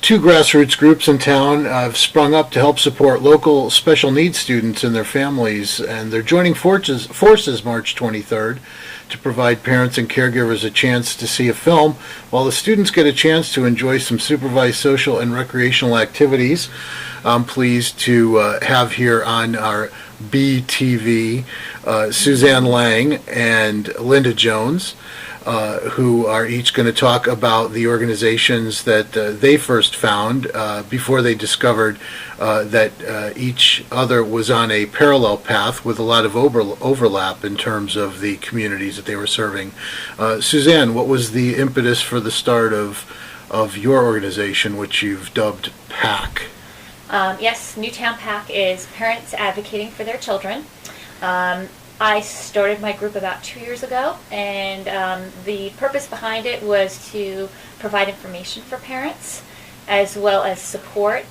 two grassroots groups in town have sprung up to help support local special needs students and their families, and they're joining forces March 23rd to provide parents and caregivers a chance to see a film while the students get a chance to enjoy some supervised social and recreational activities. I'm pleased to have here on our BTV Suzanne Lang and Linda Jones, who are each going to talk about the organizations that they first found before they discovered that each other was on a parallel path with a lot of overlap in terms of the communities that they were serving. Suzanne, what was the impetus for the start of your organization, which you've dubbed PAC? Yes, Newtown PAC is parents advocating for their children. I started my group about 2 years ago, and the purpose behind it was to provide information for parents as well as support.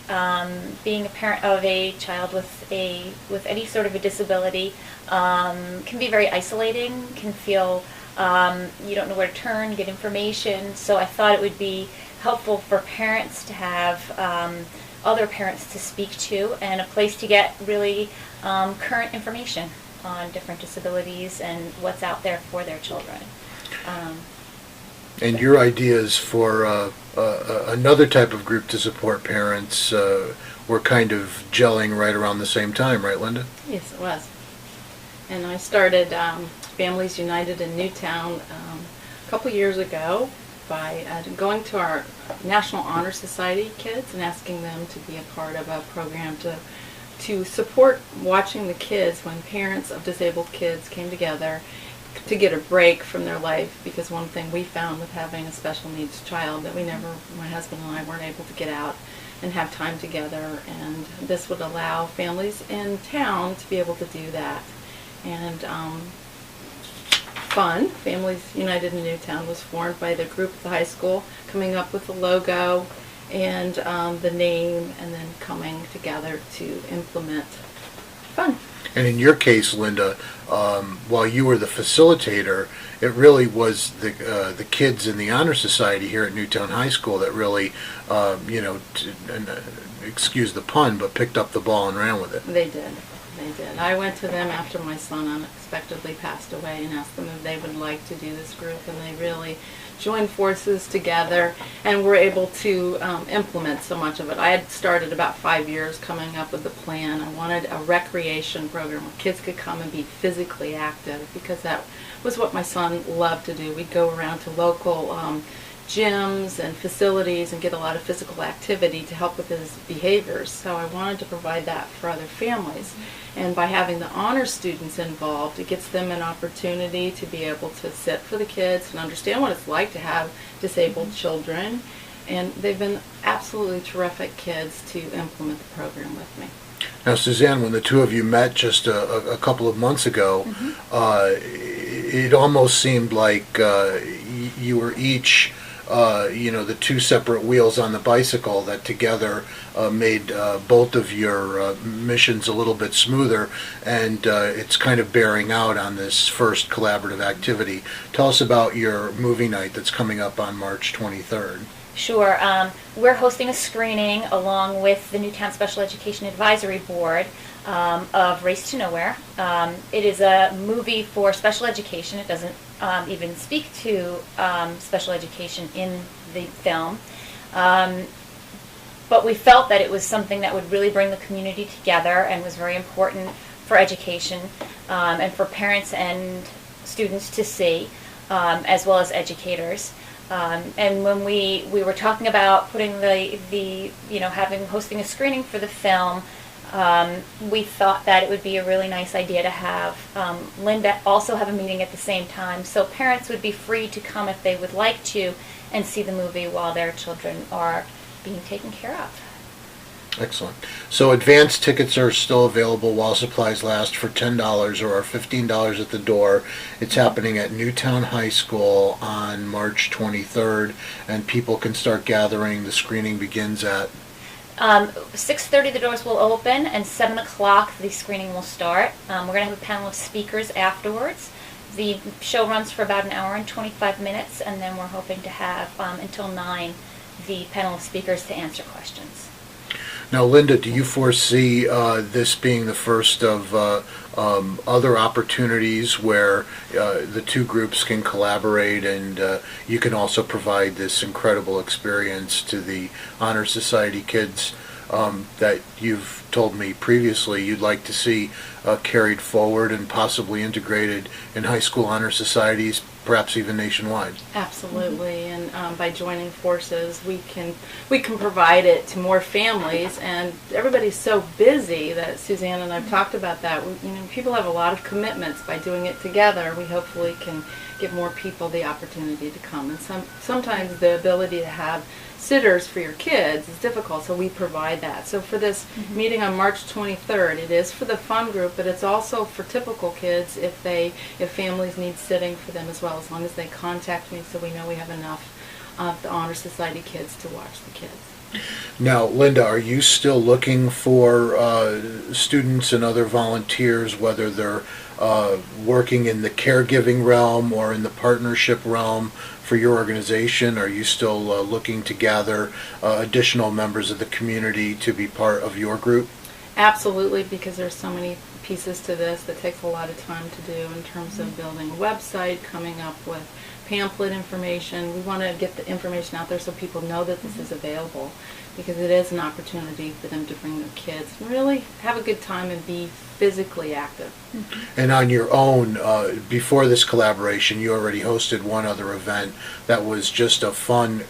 Being a parent of a child with any sort of a disability can be very isolating, can feel you don't know where to turn, get information. So I thought it would be helpful for parents to have other parents to speak to and a place to get really current information on different disabilities and what's out there for their children. And your ideas for another type of group to support parents were kind of gelling right around the same time, right, Linda? Yes, it was. And I started Families United in Newtown a couple years ago by going to our National Honor Society kids and asking them to be a part of a program to support watching the kids when parents of disabled kids came together to get a break from their life, because one thing we found with having a special needs child that my husband and I weren't able to get out and have time together, and this would allow families in town to be able to do that. And Families United in Newtown was formed by the group at the high school coming up with the logo and the name, and then coming together to implement fun. And in your case, Linda, while you were the facilitator, it really was the kids in the Honor Society here at Newtown High School that really, excuse the pun, but picked up the ball and ran with it. They did. I went to them after my son unexpectedly passed away and asked them if they would like to do this group, and they really joined forces together and were able to implement so much of it. I had started about 5 years coming up with the plan. I wanted a recreation program where kids could come and be physically active, because that was what my son loved to do. We'd go around to local gyms and facilities and get a lot of physical activity to help with his behaviors. So I wanted to provide that for other families. And by having the honor students involved, it gets them an opportunity to be able to sit for the kids and understand what it's like to have disabled children. And they've been absolutely terrific kids to implement the program with me. Now, Suzanne, when the two of you met just a couple of months ago, it almost seemed like you were each the two separate wheels on the bicycle that together made both of your missions a little bit smoother, and it's kind of bearing out on this first collaborative activity. Tell us about your movie night that's coming up on March 23rd. Sure. We're hosting a screening along with the Newtown Special Education Advisory Board of Race to Nowhere. It is a movie for special education. It doesn't even speak to special education in the film. But we felt that it was something that would really bring the community together and was very important for education and for parents and students to see, as well as educators. And when we were talking about putting hosting a screening for the film, we thought that it would be a really nice idea to have Linda also have a meeting at the same time, so parents would be free to come if they would like to and see the movie while their children are being taken care of. Excellent. So advance tickets are still available while supplies last for $10 or are $15 at the door. It's happening at Newtown High School on March 23rd, and people can start gathering. The screening begins at 6:30 the doors will open, and 7 o'clock the screening will start. We're going to have a panel of speakers afterwards. The show runs for about an hour and 25 minutes, and then we're hoping to have until 9 the panel of speakers to answer questions. Now, Linda, do you foresee this being the first of other opportunities where the two groups can collaborate and you can also provide this incredible experience to the Honor Society kids that you've told me previously you'd like to see carried forward and possibly integrated in high school honor societies, perhaps even nationwide? Absolutely, and by joining forces, we can provide it to more families. And everybody's so busy that Suzanne and I've talked about that. People have a lot of commitments. By doing it together, we hopefully can give more people the opportunity to come. And sometimes the ability to have sitters for your kids is difficult, so we provide that. So for this meeting on March 23rd, it is for the fun group, but it's also for typical kids if families need sitting for them as well, as long as they contact me so we know we have enough of the Honor Society kids to watch the kids. Now, Linda, are you still looking for students and other volunteers, whether they're working in the caregiving realm or in the partnership realm for your organization? Are you still looking to gather additional members of the community to be part of your group? Absolutely, because there's so many pieces to this that takes a lot of time to do in terms of building a website, coming up with pamphlet information. We want to get the information out there so people know that this is available, because it is an opportunity for them to bring their kids and really have a good time and be physically active. And on your own, before this collaboration, you already hosted one other event that was just a fun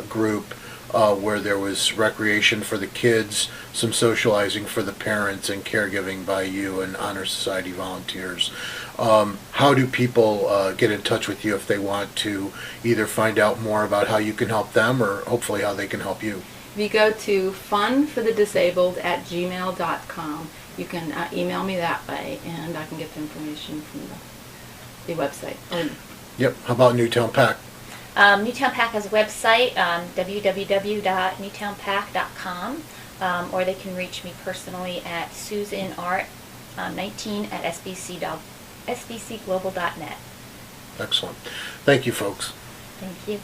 group where there was recreation for the kids, some socializing for the parents, and caregiving by you and Honor Society volunteers. How do people get in touch with you if they want to either find out more about how you can help them or hopefully how they can help you? If you go to funforthedisabled@gmail.com, you can email me that way, and I can get the information from the website. Yep. How about Newtown PAC? Newtown PAC has a website, www.newtownpac.com, or they can reach me personally at SuzanneArt19@sbcglobal.net. Excellent. Thank you, folks. Thank you.